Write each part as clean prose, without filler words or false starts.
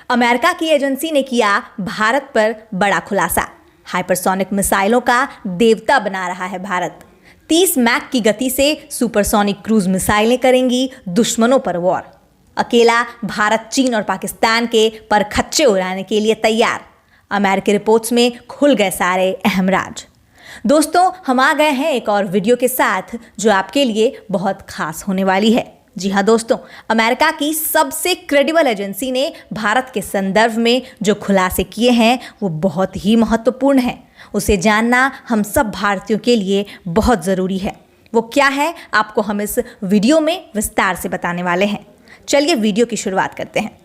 America की agency ने किया भारत पर बड़ा खुलासा। हाइपरसोनिक मिसाइलों का देवता बना रहा है भारत। 30 मैक की गति से सुपरसोनिक क्रूज मिसाइलें करेंगी दुश्मनों पर वॉर। अकेला भारत चीन और पाकिस्तान के परखच्चे उड़ाने के लिए तैयार। अमेरिकी रिपोर्ट्स में खुल गए सारे अहम राज। दोस्तों, हम आ गए हैं एक और वीडियो के साथ जो आपके लिए बहुत खास होने वाली है। जी हाँ दोस्तों, अमेरिका की सबसे क्रेडिबल एजेंसी ने भारत के संदर्भ में जो खुलासे किए हैं वो बहुत ही महत्वपूर्ण है। उसे जानना हम सब भारतीयों के लिए बहुत ज़रूरी है। वो क्या है, आपको हम इस वीडियो में विस्तार से बताने वाले हैं। चलिए वीडियो की शुरुआत करते हैं।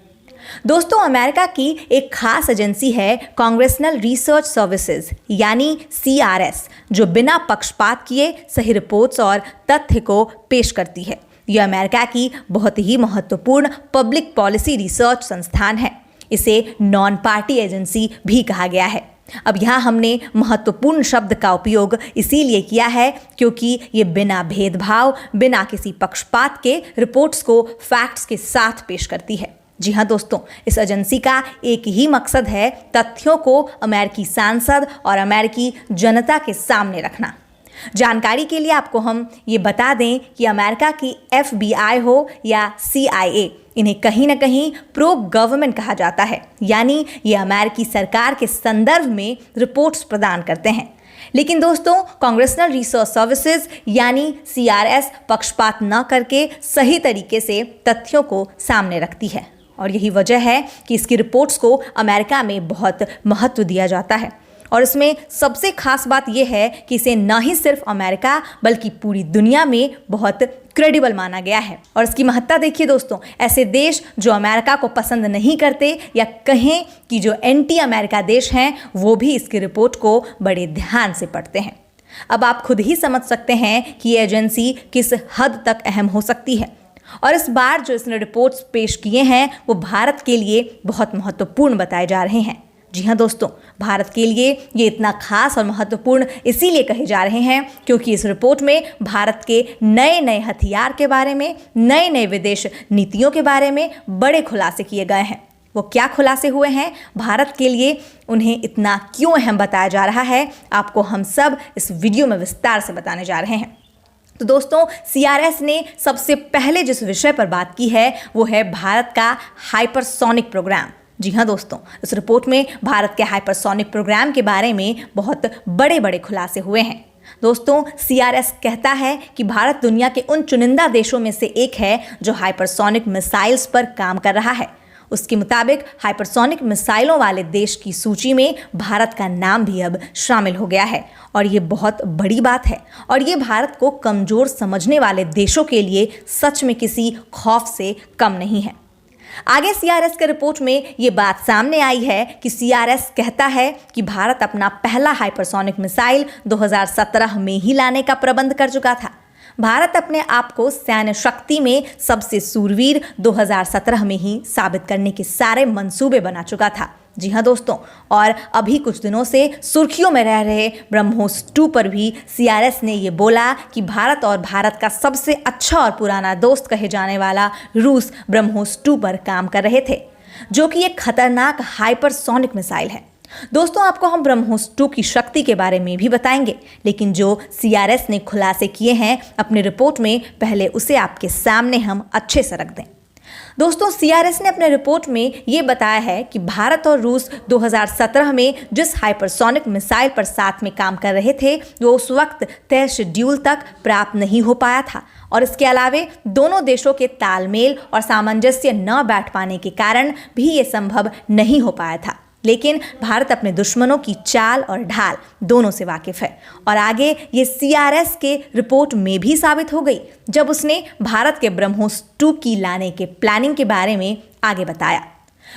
दोस्तों, अमेरिका की एक खास एजेंसी है कांग्रेसनल रिसर्च सर्विसेज यानी CRS, जो बिना पक्षपात किए सही रिपोर्ट्स और तथ्य को पेश करती है। यह अमेरिका की बहुत ही महत्वपूर्ण पब्लिक पॉलिसी रिसर्च संस्थान है। इसे नॉन पार्टी एजेंसी भी कहा गया है। अब यहाँ हमने महत्वपूर्ण शब्द का उपयोग इसीलिए किया है क्योंकि ये बिना भेदभाव, बिना किसी पक्षपात के रिपोर्ट्स को फैक्ट्स के साथ पेश करती है। जी हाँ दोस्तों, इस एजेंसी का एक ही मकसद है तथ्यों को अमेरिकी सांसद और अमेरिकी जनता के सामने रखना। जानकारी के लिए आपको हम ये बता दें कि अमेरिका की FBI हो या CIA, इन्हें कहीं ना कहीं प्रो गवर्नमेंट कहा जाता है, यानी ये अमेरिकी सरकार के संदर्भ में रिपोर्ट्स प्रदान करते हैं। लेकिन दोस्तों, कांग्रेसनल रिसर्च सर्विसेज यानी CRS पक्षपात न करके सही तरीके से तथ्यों को सामने रखती है और यही वजह है कि इसकी रिपोर्ट्स को अमेरिका में बहुत महत्व दिया जाता है। और इसमें सबसे खास बात यह है कि इसे न ही सिर्फ अमेरिका बल्कि पूरी दुनिया में बहुत क्रेडिबल माना गया है। और इसकी महत्ता देखिए दोस्तों, ऐसे देश जो अमेरिका को पसंद नहीं करते या कहें कि जो एंटी अमेरिका देश हैं वो भी इसकी रिपोर्ट को बड़े ध्यान से पढ़ते हैं। अब आप खुद ही समझ सकते हैं कि ये एजेंसी किस हद तक अहम हो सकती है। और इस बार जो इसने रिपोर्ट्स पेश किए हैं वो भारत के लिए बहुत महत्वपूर्ण बताए जा रहे हैं। जी हाँ दोस्तों, भारत के लिए ये इतना खास और महत्वपूर्ण इसीलिए कहे जा रहे हैं क्योंकि इस रिपोर्ट में भारत के नए नए हथियार के बारे में, नए नए विदेश नीतियों के बारे में बड़े खुलासे किए गए हैं। वो क्या खुलासे हुए हैं, भारत के लिए उन्हें इतना क्यों अहम बताया जा रहा है, आपको हम सब इस वीडियो में विस्तार से बताने जा रहे हैं। तो दोस्तों, CRS ने सबसे पहले जिस विषय पर बात की है वो है भारत का हाइपरसोनिक प्रोग्राम। जी हाँ दोस्तों, इस रिपोर्ट में भारत के हाइपरसोनिक प्रोग्राम के बारे में बहुत बड़े बड़े खुलासे हुए हैं। दोस्तों, CRS कहता है कि भारत दुनिया के उन चुनिंदा देशों में से एक है जो हाइपरसोनिक मिसाइल्स पर काम कर रहा है। उसके मुताबिक हाइपरसोनिक मिसाइलों वाले देश की सूची में भारत का नाम भी अब शामिल हो गया है और ये बहुत बड़ी बात है और ये भारत को कमज़ोर समझने वाले देशों के लिए सच में किसी खौफ से कम नहीं है। आगे CRS के रिपोर्ट में ये बात सामने आई है कि CRS कहता है कि भारत अपना पहला हाइपरसोनिक मिसाइल 2017 में ही लाने का प्रबंध कर चुका था। भारत अपने आप को सैन्य शक्ति में सबसे सूरवीर 2017 में ही साबित करने के सारे मंसूबे बना चुका था। जी हाँ दोस्तों, और अभी कुछ दिनों से सुर्खियों में रह रहे ब्रह्मोस 2 पर भी CRS ने ये बोला कि भारत और भारत का सबसे अच्छा और पुराना दोस्त कहे जाने वाला रूस ब्रह्मोस 2 पर काम कर रहे थे, जो कि एक खतरनाक हाइपरसोनिक मिसाइल है। दोस्तों, आपको हम ब्रह्मोस 2 की शक्ति के बारे में भी बताएंगे, लेकिन जो CRS ने खुलासे किए हैं अपनी रिपोर्ट में, पहले उसे आपके सामने हम अच्छे से रख दें। दोस्तों, CRS ने अपने रिपोर्ट में ये बताया है कि भारत और रूस 2017 में जिस हाइपरसोनिक मिसाइल पर साथ में काम कर रहे थे वो उस वक्त तय शेड्यूल तक प्राप्त नहीं हो पाया था और इसके अलावे दोनों देशों के तालमेल और सामंजस्य न बैठ पाने के कारण भी ये संभव नहीं हो पाया था। लेकिन भारत अपने दुश्मनों की चाल और ढाल दोनों से वाकिफ है और आगे ये CRS के रिपोर्ट में भी साबित हो गई जब उसने भारत के ब्रह्मोस 2 की लाने के प्लानिंग के बारे में आगे बताया।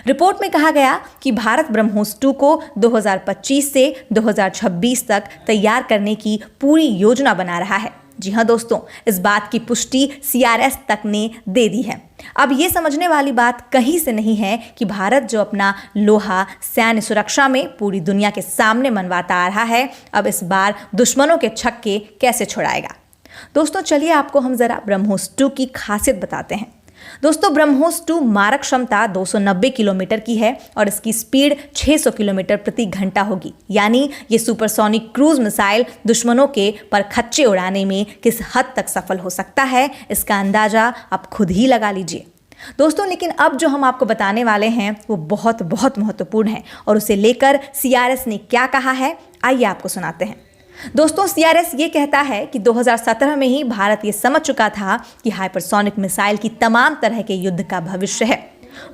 रिपोर्ट में कहा गया कि भारत ब्रह्मोस 2 को 2025 से 2026 तक तैयार करने की पूरी योजना बना रहा है। जी हाँ दोस्तों, इस बात की पुष्टि CRS तक ने दे दी है। अब ये समझने वाली बात कहीं से नहीं है कि भारत जो अपना लोहा सैन्य सुरक्षा में पूरी दुनिया के सामने मनवाता आ रहा है, अब इस बार दुश्मनों के छक्के कैसे छुड़ाएगा। दोस्तों, चलिए आपको हम जरा ब्रह्मोस 2 की खासियत बताते हैं। दोस्तों ब्रह्मोस 2 मारक क्षमता 290 किलोमीटर की है और इसकी स्पीड 600 किलोमीटर प्रति घंटा होगी। यानी ये सुपरसोनिक क्रूज मिसाइल दुश्मनों के परखच्चे उड़ाने में किस हद तक सफल हो सकता है, इसका अंदाजा आप खुद ही लगा लीजिए। दोस्तों लेकिन अब जो हम आपको बताने वाले हैं वो बहुत बहुत महत्वपूर्ण है और उसे लेकर CRS ने क्या कहा है, आइए आपको सुनाते हैं। दोस्तों CRS ये कहता है कि 2017 में ही भारत ये समझ चुका था कि हाइपरसोनिक मिसाइल की तमाम तरह के युद्ध का भविष्य है।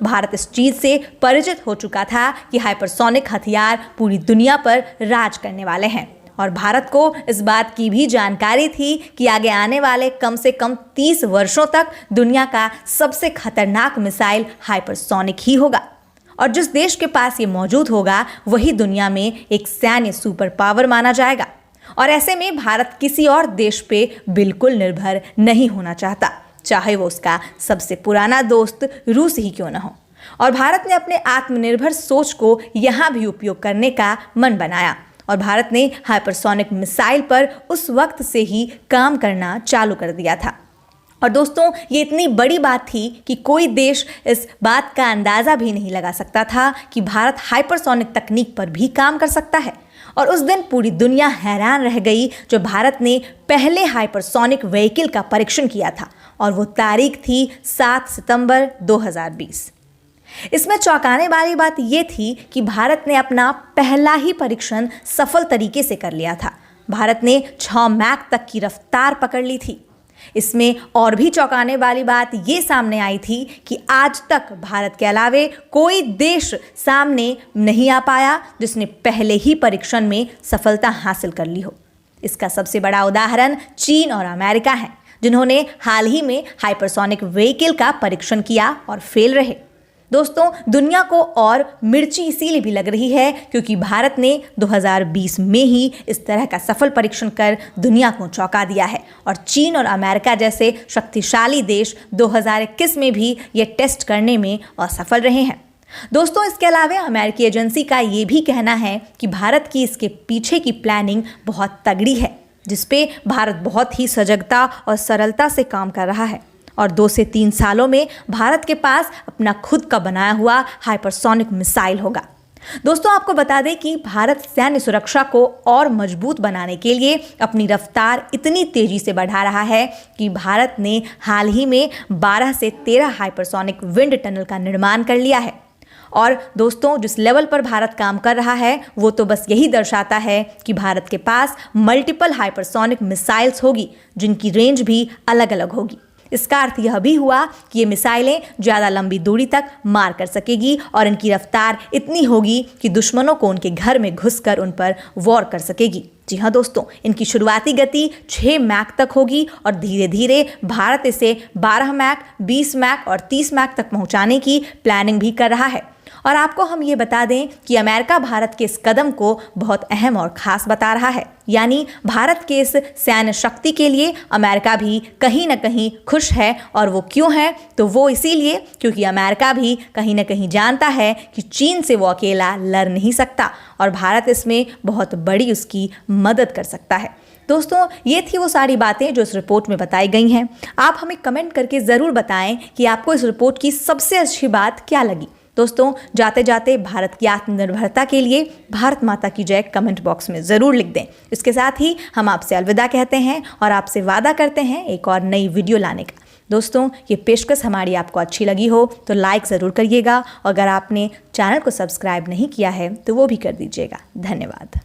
भारत इस चीज से परिचित हो चुका था कि हाइपरसोनिक हथियार पूरी दुनिया पर राज करने वाले हैं और भारत को इस बात की भी जानकारी थी कि आगे आने वाले कम से कम 30 वर्षों तक दुनिया का सबसे खतरनाक मिसाइल हाइपरसोनिक ही होगा और जिस देश के पास ये मौजूद होगा वही दुनिया में एक सैन्य सुपर पावर माना जाएगा। और ऐसे में भारत किसी और देश पे बिल्कुल निर्भर नहीं होना चाहता, चाहे वो उसका सबसे पुराना दोस्त रूस ही क्यों ना हो। और भारत ने अपने आत्मनिर्भर सोच को यहाँ भी उपयोग करने का मन बनाया और भारत ने हाइपरसोनिक मिसाइल पर उस वक्त से ही काम करना चालू कर दिया था। और दोस्तों ये इतनी बड़ी बात थी कि कोई देश इस बात का अंदाज़ा भी नहीं लगा सकता था कि भारत हाइपरसोनिक तकनीक पर भी काम कर सकता है। और उस दिन पूरी दुनिया हैरान रह गई जब भारत ने पहले हाइपरसोनिक व्हीकल का परीक्षण किया था और वो तारीख थी 7 सितंबर 2020। इसमें चौंकाने वाली बात ये थी कि भारत ने अपना पहला ही परीक्षण सफल तरीके से कर लिया था। भारत ने 6 मैक तक की रफ्तार पकड़ ली थी। इसमें और भी चौंकाने वाली बात ये सामने आई थी कि आज तक भारत के अलावे कोई देश सामने नहीं आ पाया जिसने पहले ही परीक्षण में सफलता हासिल कर ली हो। इसका सबसे बड़ा उदाहरण चीन और अमेरिका है, जिन्होंने हाल ही में हाइपरसोनिक व्हीकल का परीक्षण किया और फेल रहे। दोस्तों दुनिया को और मिर्ची इसीलिए भी लग रही है क्योंकि भारत ने 2020 में ही इस तरह का सफल परीक्षण कर दुनिया को चौंका दिया है और चीन और अमेरिका जैसे शक्तिशाली देश 2021 में भी ये टेस्ट करने में असफल रहे हैं। दोस्तों इसके अलावा अमेरिकी एजेंसी का ये भी कहना है कि भारत की इसके पीछे की प्लानिंग बहुत तगड़ी है, जिसपे भारत बहुत ही सजगता और सरलता से काम कर रहा है और 2 से 3 सालों में भारत के पास अपना खुद का बनाया हुआ हाइपरसोनिक मिसाइल होगा। दोस्तों आपको बता दें कि भारत सैन्य सुरक्षा को और मजबूत बनाने के लिए अपनी रफ्तार इतनी तेजी से बढ़ा रहा है कि भारत ने हाल ही में 12 से 13 हाइपरसोनिक विंड टनल का निर्माण कर लिया है। और दोस्तों जिस लेवल पर भारत काम कर रहा है वो तो बस यही दर्शाता है कि भारत के पास मल्टीपल हाइपरसोनिक मिसाइल्स होगी जिनकी रेंज भी अलग अलग होगी। इसका अर्थ यह भी हुआ कि ये मिसाइलें ज़्यादा लंबी दूरी तक मार कर सकेगी और इनकी रफ्तार इतनी होगी कि दुश्मनों को उनके घर में घुसकर उन पर वॉर कर सकेगी। जी हाँ दोस्तों, इनकी शुरुआती गति 6 मैक तक होगी और धीरे धीरे भारत इसे 12 मैक, 20 मैक और 30 मैक तक पहुंचाने की प्लानिंग भी कर रहा है। और आपको हम ये बता दें कि अमेरिका भारत के इस कदम को बहुत अहम और ख़ास बता रहा है। यानी भारत के इस सैन्य शक्ति के लिए अमेरिका भी कहीं ना कहीं खुश है। और वो क्यों है? तो वो इसीलिए क्योंकि अमेरिका भी कहीं ना कहीं जानता है कि चीन से वो अकेला लड़ नहीं सकता और भारत इसमें बहुत बड़ी उसकी मदद कर सकता है। दोस्तों ये थी वो सारी बातें जो इस रिपोर्ट में बताई गई हैं। आप हमें कमेंट करके ज़रूर बताएं कि आपको इस रिपोर्ट की सबसे अच्छी बात क्या लगी। दोस्तों जाते जाते भारत की आत्मनिर्भरता के लिए भारत माता की जय कमेंट बॉक्स में ज़रूर लिख दें। इसके साथ ही हम आपसे अलविदा कहते हैं और आपसे वादा करते हैं एक और नई वीडियो लाने का। दोस्तों ये पेशकश हमारी आपको अच्छी लगी हो तो लाइक ज़रूर करिएगा और अगर आपने चैनल को सब्सक्राइब नहीं किया है तो वो भी कर दीजिएगा। धन्यवाद।